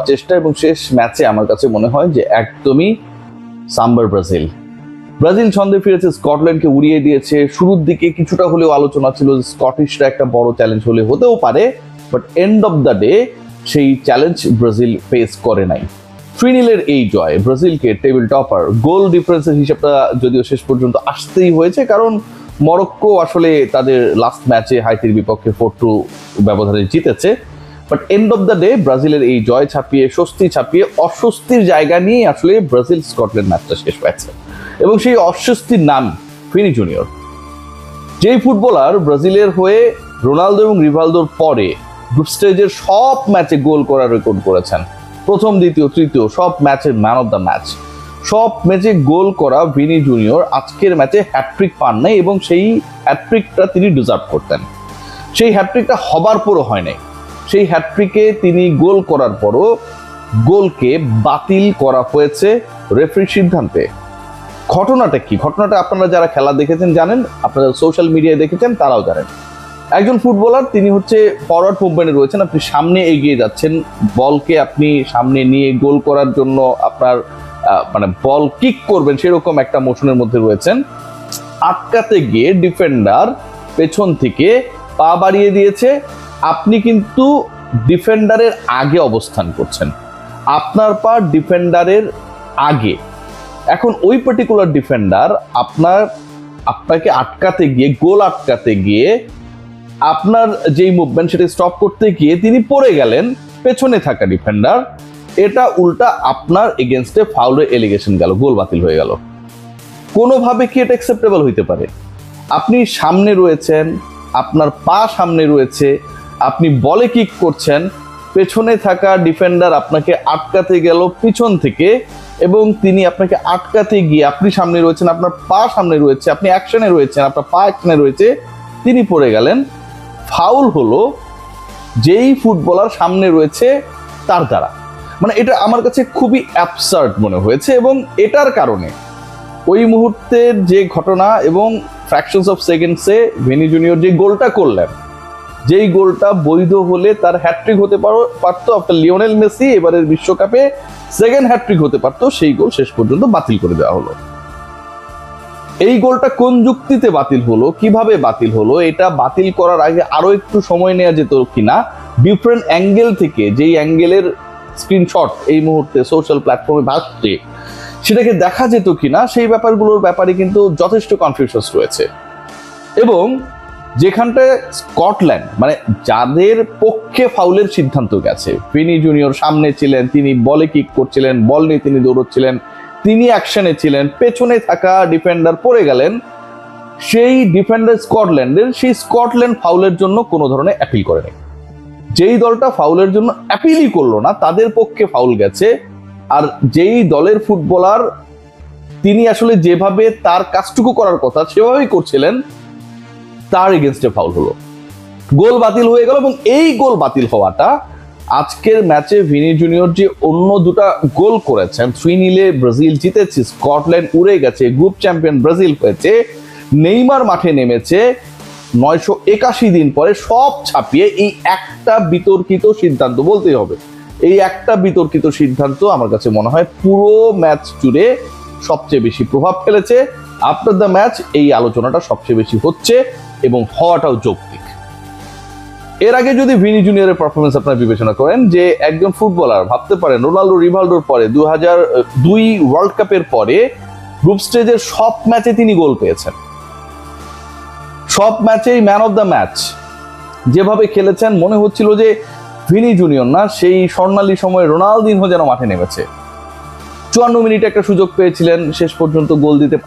চেষ্টা এবং শেষ ম্যাচে আমার কাছে মনে হয় যে একদমই সাম্বার ব্রাজিল ছন্দে ফিরেছে, স্কটল্যান্ডকে উড়িয়ে দিয়েছে। শুরুর দিকে কিছুটা হলেও আলোচনা ছিল যে স্কটিশরা একটা বড় চ্যালেঞ্জ হতেও পারে, but end of the day সেই চ্যালেঞ্জ ব্রাজিল ফেস করে নাই। 3-0 এই জয় ব্রাজিলকে টেবিল টপার, গোল ডিফারেন্সের হিসাবটা যদিও শেষ পর্যন্ত আসতেই হয়েছে, কারণ মরক্কো আসলে তাদের লাস্ট ম্যাচে হাইতির বিপক্ষে 4-2 ব্যবধানে জিতেছে। But end of the day ব্রাজিলের এই জয় ছাপিয়ে, স্বস্তি ছাপিয়ে অস্বস্তির জায়গা নিয়ে আসলে ব্রাজিল স্কটল্যান্ড ম্যাচটা শেষ হয়েছে। এবং সেই অস্বস্তির নাম ভিনি জুনিয়র, যেই ফুটবলার ব্রাজিলের হয়ে রোনালদো এবং রিভালদোর পরে গ্রুপ স্টেজের সব ম্যাচে গোল করার রেকর্ড করেছেন। প্রথম, দ্বিতীয়, তৃতীয় সব ম্যাচের ম্যান অফ দ্য ম্যাচ, সব ম্যাচে গোল করা ভিনি জুনিয়র আজকের ম্যাচে হ্যাটট্রিক পান নাই এবং সেই হ্যাটট্রিকটা তিনি ডিজার্ভ করতেন। সেই হ্যাটট্রিকটা হবার পরও হয় নাই। সেই হ্যাটট্রিকে তিনি গোল করার পরও গোলকে বাতিল করা হয়েছে রেফারির সিদ্ধান্তে। ঘটনাটা কি? ঘটনাটা আপনারা যারা খেলা দেখেছেন জানেন, আপনারা সোশ্যাল মিডিয়ায় দেখেছেন তারাও জানেন। একজন ফুটবলার, তিনি হচ্ছে ফরওয়ার্ড মুভমেন্টে রয়েছেন, আপনি সামনে এগিয়ে যাচ্ছেন, বলকে আপনি সামনে নিয়ে গোল করার জন্য আপনার মানে বল কিক করবেন সেরকম একটা মোশনের মধ্যে রয়েছেন। আটকাতে গিয়ে ডিফেন্ডার পেছন থেকে পা বাড়িয়ে দিয়েছে। আপনি কিন্তু ডিফেন্ডারের আগে অবস্থান করছেন, আপনার পা ডিফেন্ডারের আগে। এখন ওই পার্টিকুলার ডিফেন্ডার আপনাকে আটকাতে গিয়ে, গোল আটকাতে গিয়ে আপনার যেই মুভমেন্ট সেটা স্টপ করতে গিয়ে তিনি পড়ে গেলেন, পেছনে থাকা ডিফেন্ডার, এটা উল্টা আপনার এগেনস্টে ফাউলের এলিগেশন গেল, গোল বাতিল হয়ে গেল। কোনোভাবে কি এটা অ্যাকসেপ্টেবল হইতে পারে? আপনি সামনে রয়েছেন, আপনার পা সামনে রয়েছে, আপনি বলে কিক করছেন, পেছনে থাকা ডিফেন্ডার আপনাকে আটকাতে গেল পিছন থেকে এবং তিনি আপনাকে আটকাতে গিয়ে, আপনি সামনে রয়েছেন, আপনার পা সামনে রয়েছে, আপনি অ্যাকশনে রয়েছেন, আপনার পা অ্যাকশনে রয়েছে, তিনি পড়ে গেলেন। ফাউল হলো যেই ফুটবলার সামনে রয়েছে তার দ্বারা। মানে এটা আমার কাছে খুবই অ্যাবসার্ড মনে হয়েছে এবং এটার কারণে ওই মুহূর্তের যে ঘটনা এবং ফ্র্যাকশনস অফ সেকেন্ডসে ভিনি জুনিয়র যে গোলটা করলেন, যেই গোলটা বৈধ হলে তার হ্যাটট্রিক হতে পারতো, আপনার লিওনেল মেসি এবারের বিশ্বকাপে সেকেন্ড হ্যাটট্রিক হতে পারতো, সেই গোল শেষ পর্যন্ত বাতিল করে দেওয়া হলো। এই গোলটা কোন যুক্তিতে বাতিল হলো, কিভাবে বাতিল হলো, এটা বাতিল করার আগে আরো একটু সময় নেওয়া যেত কিনা, ডিফারেন্ট অ্যাঙ্গেল থেকে যেই অ্যাঙ্গেলের স্ক্রিনশট এই মুহূর্তে সোশ্যাল প্ল্যাটফর্মে ভাসছে সেটাকে দেখা যেত কিনা, সেই ব্যাপারগুলোর ব্যাপারে কিন্তু যথেষ্ট কনফিউশন রয়েছে। এবং যেখানটায় স্কটল্যান্ড, মানে যাদের পক্ষে ফাউলের সিদ্ধান্ত গেছে, ভিনি জুনিয়র সামনে ছিলেন, তিনি বলে কিক করছিলেন, বল নিয়ে তিনি দৌড়চ্ছিলেন, তিনি অ্যাকশনে ছিলেন, পেছনে থাকা ডিফেন্ডার পড়ে গেলেন, সেই ডিফেন্ডার স্কটল্যান্ডের, সেই স্কটল্যান্ড ফাউলের জন্য কোনো ধরনের অ্যাপিল করেনি। যেই দলটা ফাউলের জন্য অ্যাপিলই করলো না তাদের পক্ষে ফাউল গেছে, আর যেই দলের ফুটবলার তিনি আসলে যেভাবে তার কাজটুকু করার কথা সেভাবেই করছিলেন, তার এগেনস্টে ফাউল হলো, গোল বাতিল হয়ে গেল। এবং এই গোল বাতিল হওয়াটা আজকের ম্যাচে ভিনি জুনিয়র যে অন্য দুটা গোল করেছেন, 3-0 ব্রাজিল জিতেছে, স্কটল্যান্ড উড়ে গেছে, গ্রুপ চ্যাম্পিয়ন ব্রাজিল হয়েছে, নেইমার মাঠে নেমেছে 981 দিন পরে, সব ছাপিয়ে এই একটা বিতর্কিত সিদ্ধান্ত, বলতেই হবে এই একটা বিতর্কিত সিদ্ধান্ত আমার কাছে মনে হয় পুরো ম্যাচ জুড়ে সবচেয়ে বেশি প্রভাব ফেলেছে। আফটার দ্য ম্যাচ এই আলোচনাটা সবচেয়ে বেশি হচ্ছে এবং হওয়াটাও যৌক্তিক। এর আগে যদি ভিনি জুনিয়রের পারফরমেন্স আপনারা বিবেচনা করেন, যে একজন ফুটবলার, ভাবতে পারেন রোনালদো রিভালদোর পরে 2002 ওয়ার্ল্ড কাপের পরে গ্রুপ স্টেজের সব ম্যাচে তিনি গোল পেয়েছেন, সব ম্যাচেই ম্যান অফ দ্য ম্যাচ। যেভাবে খেলেছেন মনে হচ্ছিল যে ভিনি জুনিয়র না, সেই স্বর্ণালী সময়ে রোনালদিনহো যেন মাঠে নেমেছে। 54 মিনিটে একটা সুযোগ পেয়েছিলেন, শেষ পর্যন্ত গোল দিতে